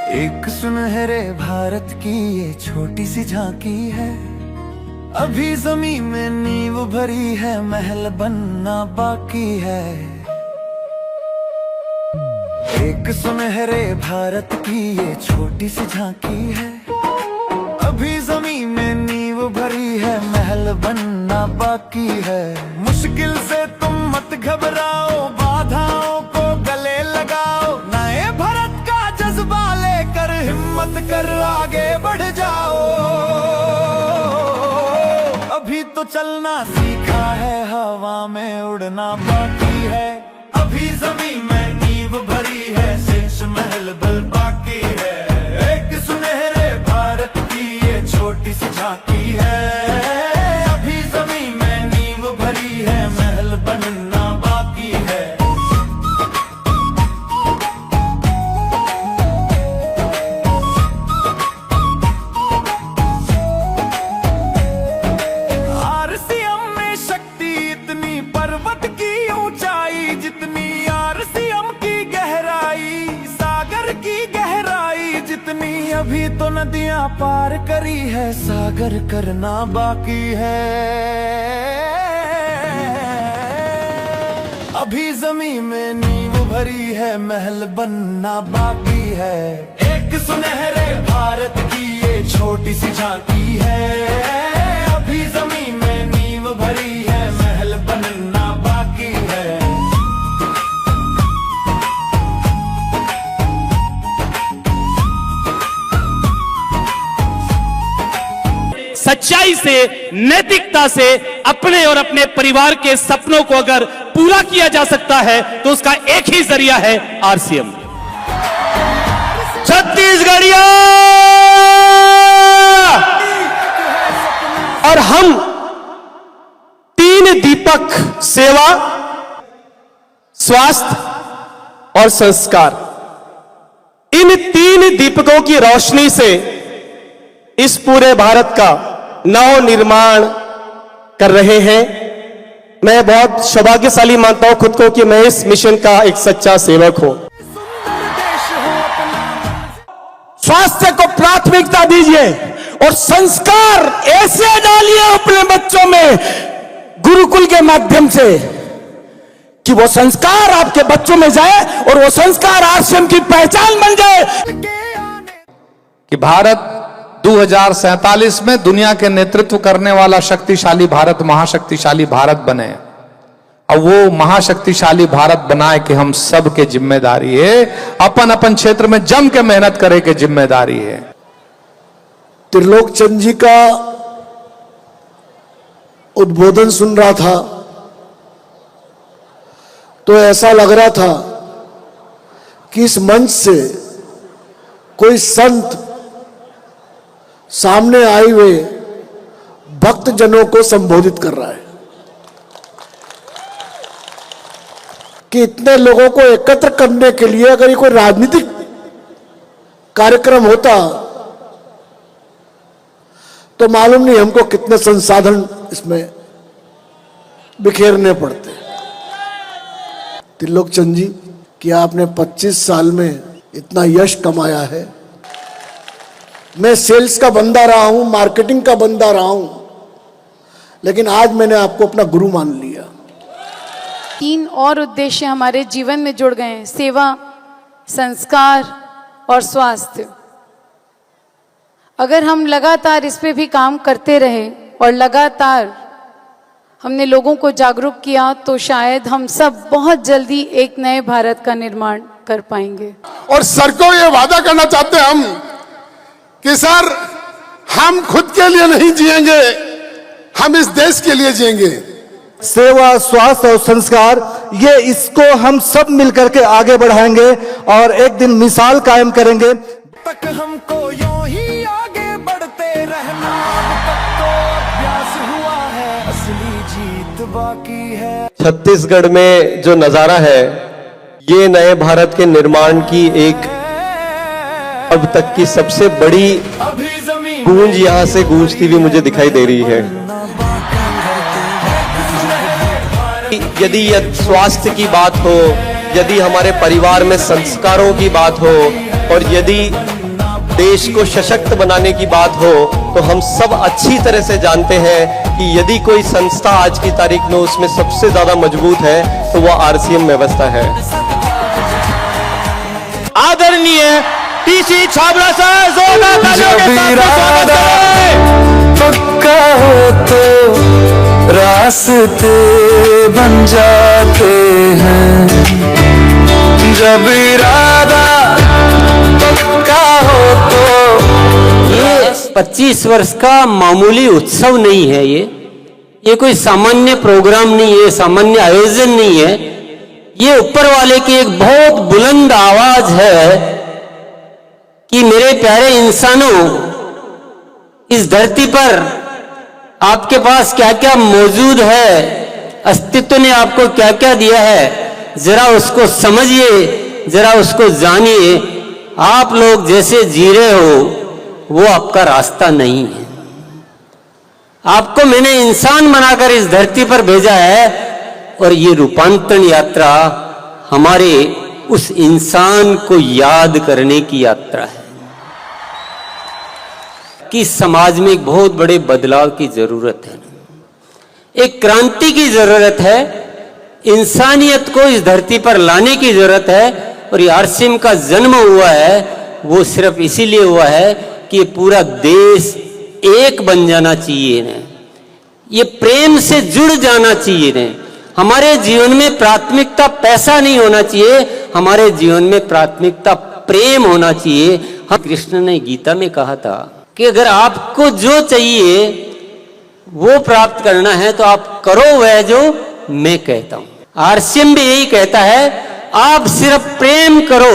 एक सुनहरे भारत की ये छोटी सी झांकी है। अभी जमीन में नींव भरी है, महल बनना बाकी है। एक सुनहरे भारत की ये छोटी सी झांकी है। अभी जमीन में नींव भरी है, महल बनना बाकी है। मुश्किल से तुम मत घबराओ, बाधाओं को गले लगाओ। नए भारत का जज्बा लेकर हिम्मत कर आगे बढ़ जाओ। अभी तो चलना सीखा है, हवा में उड़ना बाकी है। अभी जमीन में नींव भरी है, शेष महल बल बाकी है। एक सुनहरे भारत की ये छोटी सी झांकी है। अभी जमीन में नींव भरी है, महल बनना बाकी है। आरसीएम में शक्ति इतनी, पर्वत की ऊंचाई जितनी। आरसीएम की गहराई, सागर की गहराई जितनी। अभी तो नदियां पार करी है, सागर करना बाकी है। अभी जमीन में नींव भरी है, महल बनना बाकी है। एक सुनहरे भारत की ये छोटी सी झांकी है। अभी जमीन में नींव भरी है, महल बनना बाकी है। सच्चाई से, नैतिकता से अपने और अपने परिवार के सपनों को अगर पूरा किया जा सकता है तो उसका एक ही जरिया है आरसीएम। छत्तीसगढ़िया और हम तीन दीपक, सेवा, स्वास्थ्य और संस्कार, इन तीन दीपकों की रोशनी से इस पूरे भारत का नव निर्माण कर रहे हैं। मैं बहुत सौभाग्यशाली मानता हूं खुद को कि मैं इस मिशन का एक सच्चा सेवक हूं। स्वास्थ्य को प्राथमिकता दीजिए और संस्कार ऐसे डालिए अपने बच्चों में गुरुकुल के माध्यम से कि वो संस्कार आपके बच्चों में जाए और वो संस्कार आरसीएम की पहचान बन जाए कि भारत 2047 में दुनिया के नेतृत्व करने वाला शक्तिशाली भारत, महाशक्तिशाली भारत बने। और वो महाशक्तिशाली भारत बनाए कि हम सब के जिम्मेदारी है, अपन अपन क्षेत्र में जम के मेहनत करे के जिम्मेदारी है। त्रिलोक चंद जी का उद्बोधन सुन रहा था तो ऐसा लग रहा था कि इस मंच से कोई संत सामने आए हुए भक्त जनों को संबोधित कर रहा है कि इतने लोगों को एकत्र करने के लिए अगर ये कोई राजनीतिक कार्यक्रम होता तो मालूम नहीं हमको कितने संसाधन इसमें बिखेरने पड़ते। त्रिलोक चंद जी कि आपने 25 साल में इतना यश कमाया है। मैं सेल्स का बंदा रहा हूं, मार्केटिंग का बंदा रहा हूं, लेकिन आज मैंने आपको अपना गुरु मान लिया। 3 और उद्देश्य हमारे जीवन में जुड़ गए हैं, सेवा, संस्कार और स्वास्थ्य। अगर हम लगातार इस पे भी काम करते रहे और लगातार हमने लोगों को जागरूक किया तो शायद हम सब बहुत जल्दी एक नए भारत का निर्माण कर पाएंगे। और सर को ये वादा करना चाहते हैं हम कि सर हम खुद के लिए नहीं जिएंगे, हम इस देश के लिए जिएंगे। सेवा, स्वास्थ्य और संस्कार, ये इसको हम सब मिलकर के आगे बढ़ाएंगे और एक दिन मिसाल कायम करेंगे। तक हमको यूं ही आगे बढ़ते रहना, तक तो अभ्यास हुआ है, असली जीत बाकी है। छत्तीसगढ़ में जो नजारा है ये नए भारत के निर्माण की एक अब तक की सबसे बड़ी गूंज यहां से गूंजती हुई मुझे दिखाई दे रही है। यदि स्वास्थ्य की बात हो, यदि हमारे परिवार में संस्कारों की बात हो और यदि देश को सशक्त बनाने की बात हो तो हम सब अच्छी तरह से जानते हैं कि यदि कोई संस्था आज की तारीख में उसमें सबसे ज्यादा मजबूत है तो वो आरसीएम व्यवस्था है। आदरणीय टीसी छाबड़ा साहब जोरदार तालियों के साथ स्वागत करें। पक्का हो तो रास्ते बन जाते हैं, जब इरादा पक्का हो तो। ये 25 वर्ष का मामूली उत्सव नहीं है, ये कोई सामान्य प्रोग्राम नहीं है, सामान्य आयोजन नहीं है। ये ऊपर वाले की एक बहुत बुलंद आवाज है कि मेरे प्यारे इंसानों, इस धरती पर आपके पास क्या क्या मौजूद है, अस्तित्व ने आपको क्या क्या दिया है, जरा उसको समझिए, जरा उसको जानिए। आप लोग जैसे जी रहे हो वो आपका रास्ता नहीं है। आपको मैंने इंसान बनाकर इस धरती पर भेजा है और ये रूपांतरण यात्रा हमारे उस इंसान को याद करने की यात्रा है कि समाज में एक बहुत बड़े बदलाव की जरूरत है, एक क्रांति की जरूरत है, इंसानियत को इस धरती पर लाने की जरूरत है। और ये आरसीएम का जन्म हुआ है वो सिर्फ इसीलिए हुआ है कि पूरा देश एक बन जाना चाहिए ना, ये प्रेम से जुड़ जाना चाहिए ना। हमारे जीवन में प्राथमिकता पैसा नहीं होना चाहिए, हमारे जीवन में प्राथमिकता प्रेम होना चाहिए। हम कृष्ण ने गीता में कहा था कि अगर आपको जो चाहिए वो प्राप्त करना है तो आप करो वह जो मैं कहता हूं। आरसीएम भी यही कहता है, आप सिर्फ प्रेम करो